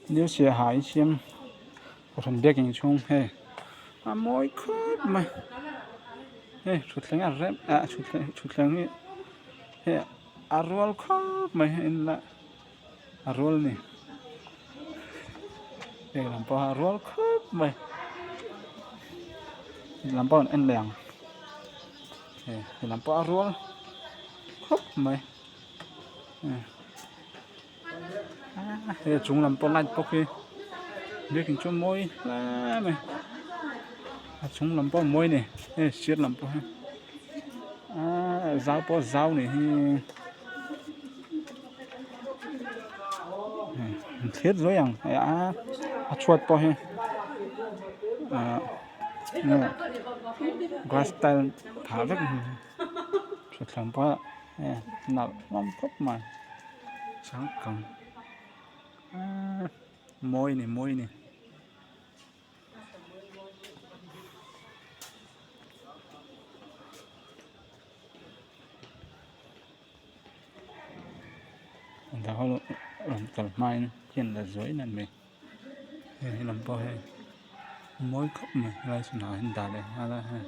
nếu sẽ hại xem một phần đẹp hình chung hey mỗi khớp mà hey chút lăng à rep chút lăng hey arwal khớp mà in là arwal này hey làm bao arwal khớp mà làm bao anh làng hey làm bao arwal khớp mà hey chúng làm bao lạnh bao khi biết hình chung môi là mày chúng làm bao môi này hey xiết làm bao dao bao dao này thiết rồi chuột bao he grass style thả rất chuột làm bao nào lắm cấp mà sáng cầm môi này đó làm tầm mai trên là dưới này mình làm bao he môi cấp mà lại xin hỏi hiện tại đây ha